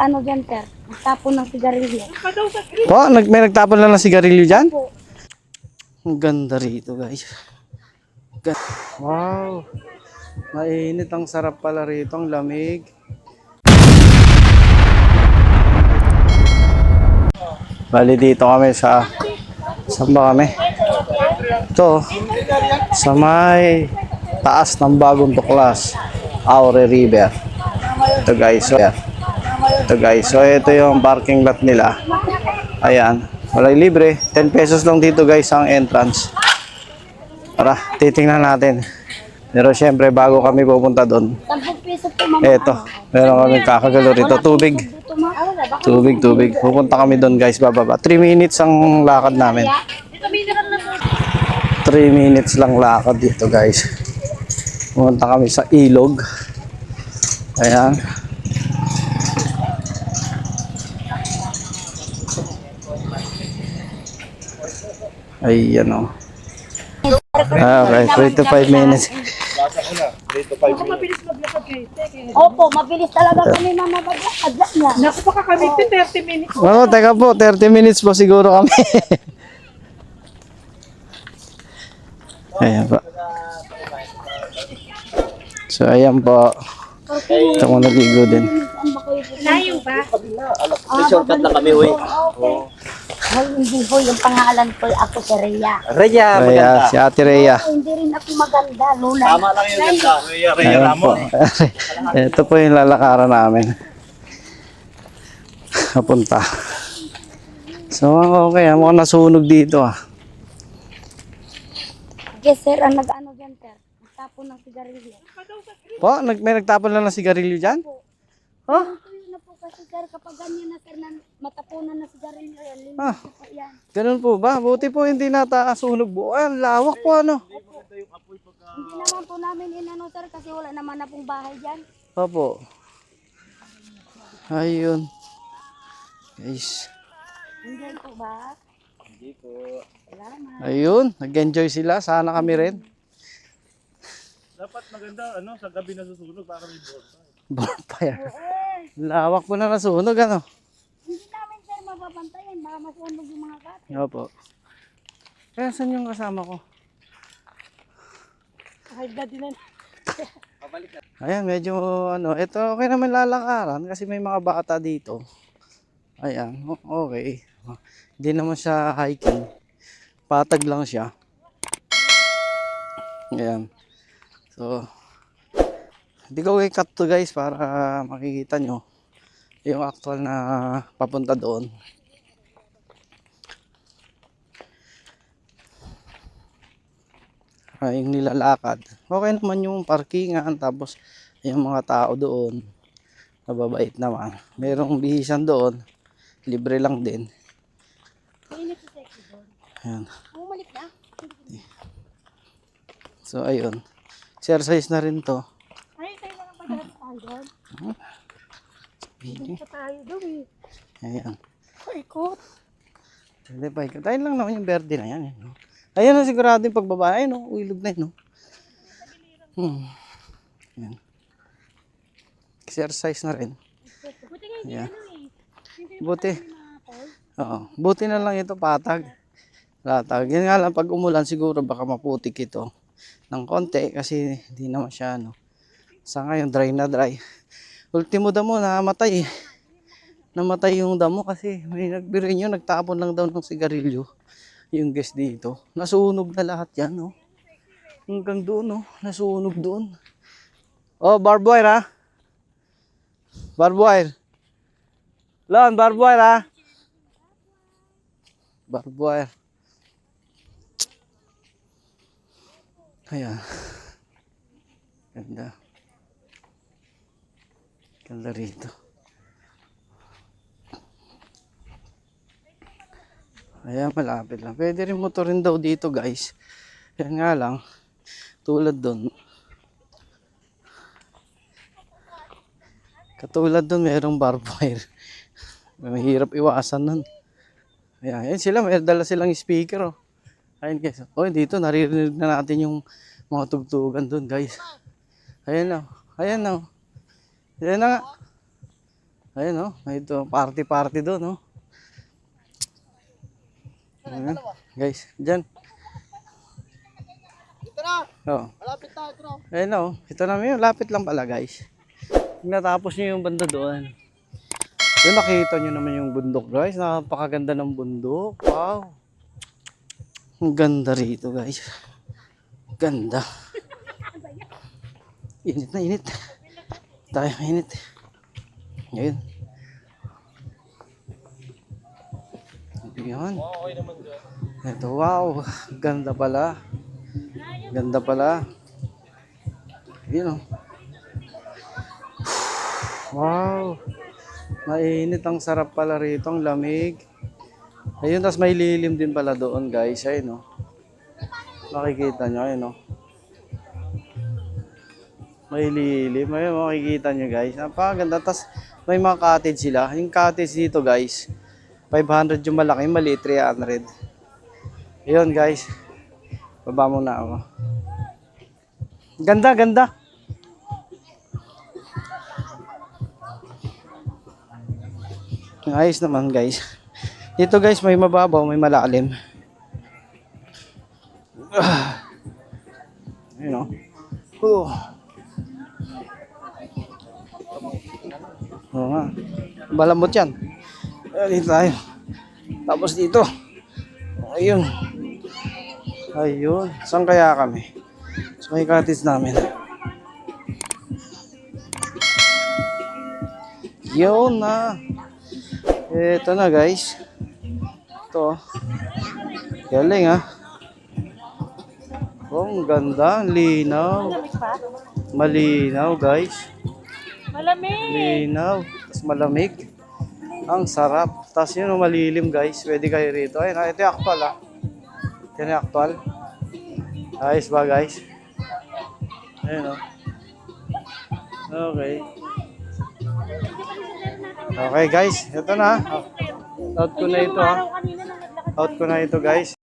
Ano dyan, sir? Tapon ng sigarilyo. Po, may nagtapon lang ng sigarilyo dyan? Ang ganda rito, guys. Wow. Mainit, ang sarap pala rito, ang lamig. Bali dito kami sa... Saan ba kami? Ito, sa may taas ng Bagong Tuklas, Aure River. Ito guys, so ito yung parking lot nila. Ayan, walay libre, 10 pesos lang dito guys ang entrance. Tara, titingnan natin. Pero syempre bago kami pupunta doon, 10 piso po, mama. eto, meron kami kakagalo rito, tubig. Tubig. Pupunta kami doon guys, bababa. 3 minutes ang lakad namin. 3 minutes lang lakad dito guys. Pumunta kami sa ilog. Ayan. Ayan o. Okay, 3 to 5 minutes. Opo, mabilis talaga kami mama maglakad niya. Naku, baka kami 30 minutes. Oo, teka po, 30 minutes po siguro kami. Ayan po. So, ayan po. Ito ko naligo din. Layo ba? Shortcut lang kami, uy. Ay, hindi po yung pangalan ko, ako si Rhea. Rhea, Rhea, maganda. si Ate Rhea. Ay, hindi rin ako maganda, Lola. Tama lang yung ganda. Rhea Ayan po. Ito po yung lalakaran namin. Kapunta. So, okay. Mukhang nasunog dito ah. Yes, sir, ang nag-ano dyan, sir? Tapon ng sigarilyo. Po, may nagtapon lang ng sigarilyo dyan? Oh? Yun na po kasi, sir, kapag ganyan na, sir, na matapunan na sigarilyo, yan, linis Ah. na po yan. Ganun po ba? Buti po hindi natasunog buo. Ay, lawak po ano. Hindi naman po namin inano, sir, kasi wala naman na pong bahay dyan. Opo. Ayun. Guys. Hindi po ba? Hindi po. Salamat. Ayun. Nag-enjoy sila. Sana kami rin. Dapat maganda sa gabi na susunog para may Bonfire. Lawak po na nasunog ano. Hindi namin, sir, mapapantayan. Baka masunog yung mga gato. Opo. Kaya saan yung kasama ko? Ay, daddy na. Ayan, medyo ano. Ito okay naman lalakaran kasi may mga bata dito. Ayan. Okay. Hindi naman siya hiking. Patag lang siya. Ayan. So, hindi ko i-cut to guys para makikita nyo yung actual na papunta doon. Yung nilalakad. Okay naman yung parkingan tapos yung mga tao doon. Mababait naman. Merong bihisan doon. Libre lang din. Ayan. Bumalik na. So, ayun. Exercise na rin to. Ay, tayo lang pa doon. Hindi pa tayo doon eh. Ayan. Ikot. Hindi pa. Tayo lang naman yung verde na yan. No? Ayan na sigurado yung pagbaba. Ayun o. Uilog na yun. No? Ayan. Exercise na rin. Buti nga hindi Ayan. ano eh. Hindi Buti. mga tol. Oo. Buti na lang ito patag. Latag. Yan nga lang pag umulan siguro baka maputik ito ng konti kasi hindi naman siya ano. Sa ngayon dry na dry. Ultimo damo namatay eh. Namatay yung damo kasi may nagbirin yun, nagtapon lang daw ng sigarilyo. Yung guest dito. Nasunog na lahat yan oh. Hanggang doon oh. Nasunog doon. Oh, barbed wire ha. Barbed wire. Lon, barbed wire ha. Barbed wire. Ayan. Ganda. Ganda rito. Ayan, malapit lang. Pwede rin motorin daw dito guys. Yan nga lang. Tulad doon. Katulad doon, mayroong barbed wire. Mahirap iwasan nun. Ayan, sila. May dala silang speaker oh. Ayun guys. Oh, dito naririnig na natin yung mga tugtugan doon, guys. Ayan na. Ayan na. Ayan na nga. Ayun oh, ito party doon oh. Ayun, guys, diyan. Ito na. Oh. Malapit na. Ito na. Ayun oh, ito na yun, lapit lang pala guys. Natapos niyo yung banda doon. Yun, nakita niyo naman yung bundok guys. Napakaganda ng bundok. Wow. Ang ganda rito guys. Ganda. Init na init. Tayo init. Ngayon. Yan. Okay naman dyan. Ito, wow. Ganda pala. Ganda pala. Yun oh. Wow. Mainit, ang sarap pala rito, ang lamig. Ayun, tas may lilim din pala doon guys. Ayun oh. Makikita nyo, ayun oh. May lilim, ayun makikita nyo guys. Napakaganda, tas may mga cottage sila. Yung cottage dito guys, 500 yung malaki, yung maliit 300. Ayun guys. Baba muna ako. Ganda, ganda. Ayos naman guys. Dito guys may mababaw, may malalim. Ayun o. Oo nga. Malambot yan. Dito tayo. Tapos dito. Ayun. Ayun. Saan kaya kami? Sa may cottage namin. Yun na. Ito na guys. Ito. Galing ha. Oh, ang ganda. Ang linaw. Malamig pa? Malinaw guys. Malamig! Linaw. Tapos malamig. Ang sarap. Tapos yun, malilim guys. Pwede kayo rito. Ayun, ito yung actual ha. Ito yung actual. Ayos ba guys? Ayun o. Okay. Okay guys, ito na. Out ko na ito ha. Kanina nang naglakad Out ko na ito guys.